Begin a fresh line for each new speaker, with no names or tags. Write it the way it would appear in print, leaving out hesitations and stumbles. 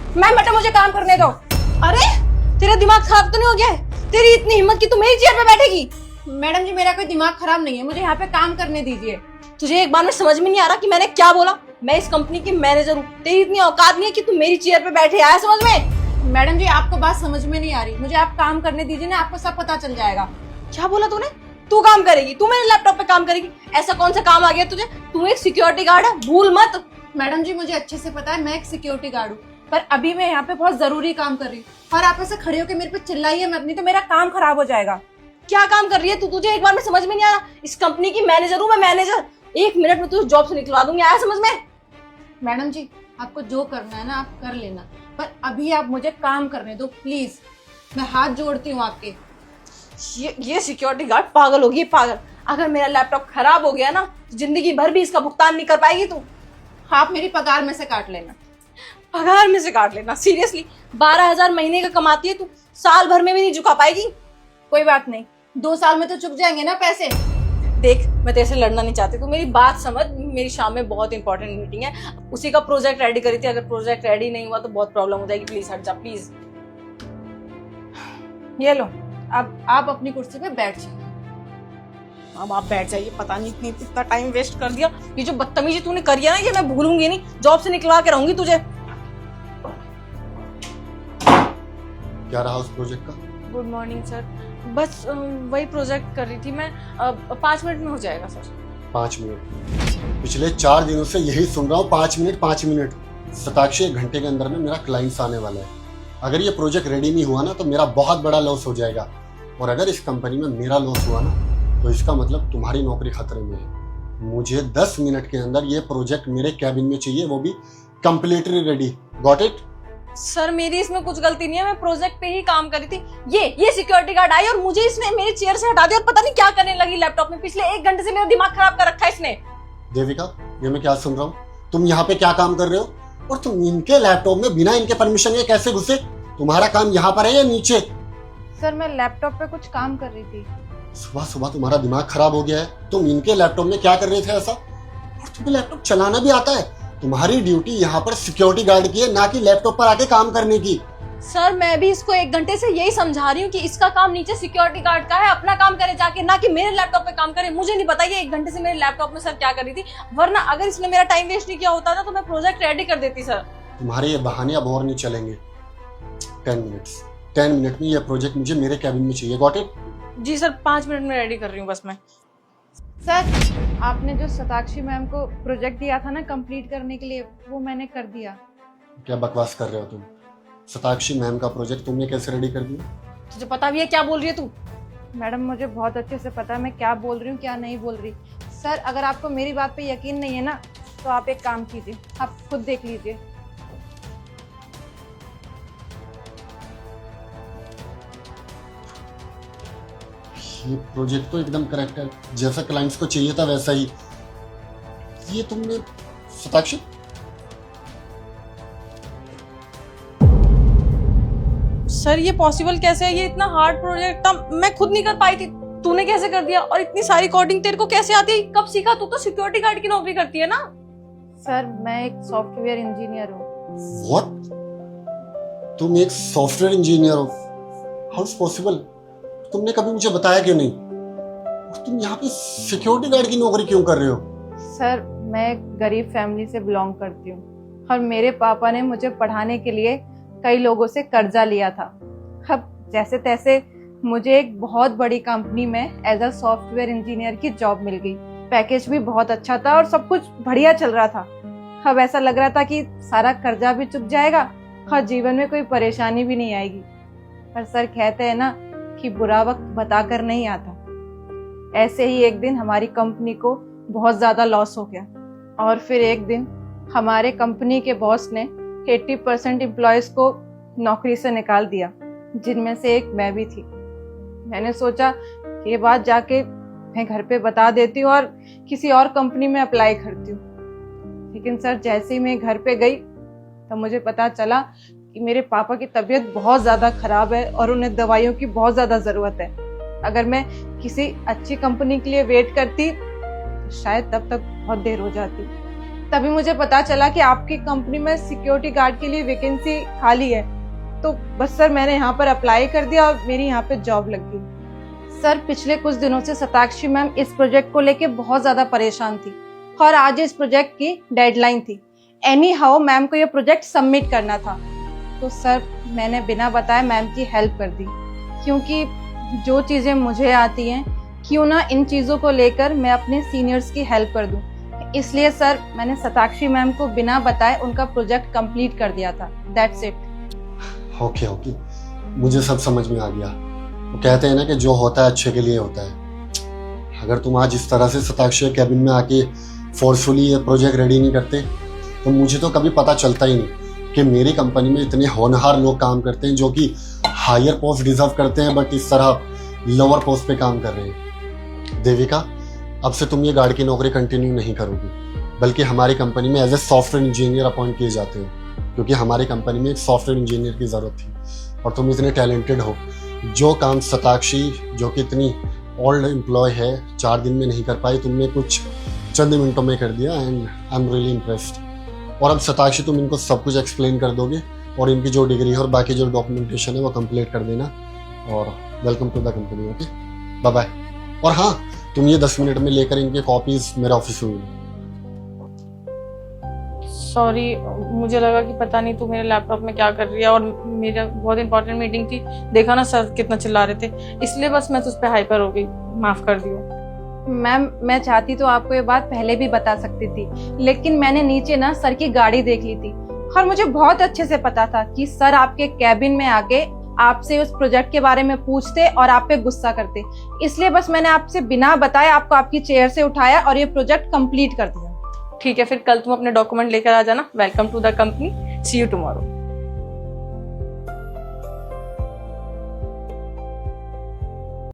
Ma'am बेटा मुझे काम करने दो। अरे तेरा दिमाग खराब तो नहीं हो गया है? तेरी इतनी हिम्मत कि तू मेरी चेयर पे बैठेगी?
मैडम जी मेरा कोई दिमाग खराब नहीं है, मुझे यहाँ पे काम करने दीजिए।
तुझे एक बार में समझ में नहीं आ रहा कि मैंने क्या बोला? मैं इस कंपनी की मैनेजर हूँ, तेरी इतनी औकात नहीं है कि तू मेरी चेयर पे बैठे। आया समझ में?
मैडम जी आपको बात समझ में नहीं आ रही, मुझे आप काम करने दीजिए ना, आपको सब पता चल जाएगा।
क्या बोला तूने? तू काम करेगी? तू मेरे लैपटॉप पे काम करेगी? ऐसा कौन सा काम आ गया तुझे? तू एक सिक्योरिटी गार्ड है, भूल मत।
मैडम जी मुझे अच्छे से पता है मैं एक सिक्योरिटी गार्ड हूँ, पर अभी मैं यहाँ पे बहुत जरूरी काम कर रही हूँ और आप ऐसे खड़े होकर मेरे पे चिल्लाइए मत, नहीं तो मेरा काम खराब हो जाएगा।
क्या काम कर रही है तू? तुझे एक बार में समझ में नहीं आ रहा? इस कंपनी की मैनेजर हूँ मैं, मैनेजर। 1 मिनट में तुझे जॉब से निकलवा दूंगी। आया समझ में?
मैडम जी आपको जो करना है ना आप कर लेना, पर अभी आप मुझे काम करने दो प्लीज, मैं हाथ जोड़ती हूँ आपके।
ये सिक्योरिटी गार्ड पागल होगी, पागल। अगर मेरा लैपटॉप खराब हो गया ना तो जिंदगी भर भी इसका भुगतान नहीं कर पाएगी तू।
आप मेरी पगार में से काट लेना।
पगार में से काट लेना? सीरियसली? 12,000 महीने का कमाती है तू, साल भर में भी नहीं चुका पाएगी?
कोई बात नहीं, 2 साल में तो चुक जाएंगे ना पैसे।
देख मैं तेरे से लड़ना नहीं चाहती, तू मेरी बात समझ। मेरी शाम में बहुत इंपॉर्टेंट मीटिंग है, उसी का प्रोजेक्ट रेडी करी थी। अगर प्रोजेक्ट रेडी नहीं हुआ तो बहुत प्रॉब्लम हो जाएगी। प्लीज हट जा प्लीज।
ये लो, अब आप अपनी कुर्सी पे बैठ जाइए।
अब आप बैठ जाइए। पता नहीं इतना टाइम वेस्ट कर दिया। ये जो बदतमीजी तूने करी है ना, ये मैं भूलूंगी नहीं। जॉब से निकलवा के रहूंगी तुझे।
क्या रहा उस प्रोजेक्ट का?
Good morning sir. बस वही प्रोजेक्ट कर रही थी मैं। 5 मिनट में हो जाएगा सर।
5 मिनट? पिछले 4 दिनों से यही सुन रहा हूँ, 5 मिनट 5 मिनट। शताक्षी 1 घंटे के अंदर में मेरा क्लाइंट्स आने वाला है। अगर ये प्रोजेक्ट रेडी नहीं हुआ ना तो मेरा बहुत बड़ा लॉस हो जाएगा, और अगर इस कंपनी में मेरा लॉस हुआ ना तो इसका मतलब तुम्हारी नौकरी खतरे में है। मुझे 10 मिनट के अंदर ये प्रोजेक्ट मेरे कैबिन में चाहिए, वो भी completely ready. Got it?
Sir मेरी इसमें कुछ गलती नहीं है, मैं प्रोजेक्ट पे ही काम कर रही थी। ये सिक्योरिटी गार्ड आई और मुझे इसने मेरी चेयर से हटा दिया और पता नहीं क्या करने लगी लैपटॉप में। पिछले 1 घंटे से मेरा दिमाग खराब कर रखा है इसने।
देविका, ये मैं क्या सुन रहा हूँ? तुम यहाँ पे क्या काम कर रहे हो, और तुम इनके लैपटॉप में बिना इनके परमिशन के कैसे घुसे? तुम्हारा काम यहाँ पर है या नीचे?
सर मैं लैपटॉप पे कुछ काम कर रही थी।
सुबह सुबह तुम्हारा दिमाग खराब हो गया है? तुम इनके लैपटॉप में क्या कर रहे थे ऐसा? और तुम्हें लैपटॉप चलाना भी आता है? तुम्हारी ड्यूटी यहाँ पर सिक्योरिटी गार्ड की है, ना कि लैपटॉप पर आके काम करने की।
सर मैं भी इसको 1 घंटे से यही समझा रही हूँ कि इसका काम नीचे सिक्योरिटी गार्ड का है, अपना काम करे जाके, ना कि मेरे लैपटॉप पे काम करे। मुझे नहीं पता ये 1 घंटे से मेरे लैपटॉप में सर क्या कर रही थी, वरना अगर इसने मेरा टाइम वेस्ट नहीं किया होता ना तो मैं प्रोजेक्ट रेडी कर देती सर।
तुम्हारे ये बहाने अब और नहीं चलेंगे। 10 मिनट में ये प्रोजेक्ट मुझे मेरे कैबिन में चाहिए। Got it?
जी सर 5 मिनट में रेडी कर रही हूँ बस मैं।
सर आपने जो शताक्षी मैम को प्रोजेक्ट दिया था ना कंप्लीट करने के लिए, वो मैंने कर दिया।
क्या बकवास कर रहे हो तुम? शताक्षी मैम का प्रोजेक्ट तुमने कैसे रेडी कर दिया?
तुझे पता भी है क्या बोल रही है तू?
मैडम मुझे बहुत अच्छे से पता है मैं क्या बोल रही हूँ क्या नहीं बोल रही। सर अगर आपको मेरी बात पे यकीन नहीं है ना तो आप एक काम कीजिए, आप खुद देख लीजिए।
ये प्रोजेक्ट तो एकदम करेक्ट है, जैसा क्लाइंट्स को चाहिए था वैसा ही। ये तुमने शताक्षी?
सर ये पॉसिबल कैसे है? ये इतना हार्ड प्रोजेक्ट था, मैं खुद नहीं कर पाई थी। तूने कैसे कर दिया? और इतनी सारी कोडिंग तेरे को कैसे आती है? कब सीखा? तू तो सिक्योरिटी गार्ड की नौकरी करती है ना।
सर मैं एक सॉफ्टवेयर इंजीनियर हूँ।
व्हाट? तुम एक सॉफ्टवेयर इंजीनियर हो? How is possible? तुमने कभी मुझे बताया क्यों नहीं? और तुम यहाँ पे सिक्योरिटी गार्ड की नौकरी क्यों कर रहे हो?
सर मैं एक गरीब फैमिली से बिलोंग करती हूँ और मेरे पापा ने मुझे पढ़ाने के लिए कई लोगों से कर्जा लिया था। अब जैसे तैसे मुझे एक बहुत बड़ी कंपनी में एज अ सॉफ्टवेयर इंजीनियर की जॉब मिल गई। पैकेज भी बहुत अच्छा था और सब कुछ बढ़िया चल रहा था। अब ऐसा लग रहा था कि सारा कर्जा भी चुक जाएगा और जीवन में कोई परेशानी भी नहीं आएगी। पर सर कहते हैं ना कि बुरा वक्त बताकर नहीं आता। ऐसे ही एक दिन हमारी कंपनी को बहुत ज्यादा लॉस हो गया और फिर एक दिन हमारे कंपनी के बॉस ने 80% एम्प्लॉयज को नौकरी से निकाल दिया, जिनमें से एक मैं भी थी। मैंने सोचा कि ये बात जाके मैं घर पे बता देती हूँ और किसी और कंपनी में अप्लाई करती हूँ। लेकिन सर जैसे ही मैं घर पे गई तब मुझे पता चला कि मेरे पापा की तबीयत बहुत ज़्यादा ख़राब है और उन्हें दवाइयों की बहुत ज़्यादा ज़रूरत है। अगर मैं किसी अच्छी कंपनी के लिए वेट करती तो शायद तब तक बहुत देर हो जाती। तभी मुझे पता चला कि आपकी कंपनी में सिक्योरिटी गार्ड के लिए वैकेंसी खाली है। तो बस सर मैंने यहाँ पर अप्लाई कर दिया और मेरी यहाँ पे जॉब लग गई। सर पिछले कुछ दिनों से सताक्षी मैम इस प्रोजेक्ट को लेके बहुत ज़्यादा परेशान थी और आज इस प्रोजेक्ट की डेडलाइन थी। एनी हाउ मैम को ये प्रोजेक्ट सबमिट करना था, तो सर मैंने बिना बताए मैम की हेल्प कर दी, क्योंकि जो चीज़ें मुझे आती हैं क्यों ना इन चीज़ों को लेकर मैं अपने सीनियर्स की हेल्प कर दूं। इसलिए सर मैंने सताक्षी मैम को बिना बताए उनका प्रोजेक्ट कंप्लीट कर दिया था। That's it.
ओके ओके, मुझे सब समझ में आ गया। वो कहते हैं ना कि जो होता है अच्छे के लिए होता है। अगर तुम आज इस तरह से सताक्षी के कैबिन में आके फोर्सफुली ये प्रोजेक्ट रेडी नहीं करते तो मुझे तो कभी पता चलता ही नहीं कि मेरी कंपनी में इतने होनहार लोग काम करते हैं जो कि हायर पोस्ट डिजर्व करते हैं, बट इस तरह लोअर पोस्ट पे काम कर रहे हैं। देविका, अब से तुम ये गार्ड की नौकरी कंटिन्यू नहीं करोगी, बल्कि हमारी कंपनी में as a software engineer appoint किए जाते हैं, क्योंकि हमारी कंपनी में एक सॉफ्टवेयर इंजीनियर की ज़रूरत थी और तुम इतने टैलेंटेड हो। जो काम सताक्षी, जो कि इतनी ओल्ड एम्प्लॉय है, 4 दिन में नहीं कर पाई, तुमने कुछ चंद मिनटों में कर दिया and I am really impressed. और अब सताक्षी तुम इनको सब कुछ एक्सप्लेन कर दोगे और इनकी जो डिग्री है और बाकी जो डॉक्यूमेंटेशन है वो कंप्लीट कर देना। और welcome to the company. Okay, bye bye. और हाँ, तुम ये 10 मिनट में लेकर इनके कॉपीज मेरे ऑफिस में।
सॉरी, मुझे लगा कि पता नहीं तू मेरे लैपटॉप में क्या कर रही है, और मेरा बहुत इंपॉर्टेंट मीटिंग थी। देखा ना सर कितना चिल्ला रहे थे, इसलिए बस मैं तुझ पे हाइपर हो गई, माफ कर दियो।
मैम मैं चाहती तो आपको ये बात पहले भी बता सकती थी, लेकिन मैंने नीचे ना सर की गाड़ी देख ली थी और मुझे बहुत अच्छे से पता था कि सर आपके कैबिन में आके आपसे उस प्रोजेक्ट के बारे में पूछते और आप पे गुस्सा करते। इसलिए बस मैंने आपसे बिना बताए आपको आपकी चेयर से उठाया और ये प्रोजेक्ट कंप्लीट कर दिया।
ठीक है, फिर कल तुम अपने डॉक्यूमेंट लेकर आ जाना। Welcome to the company, see you tomorrow.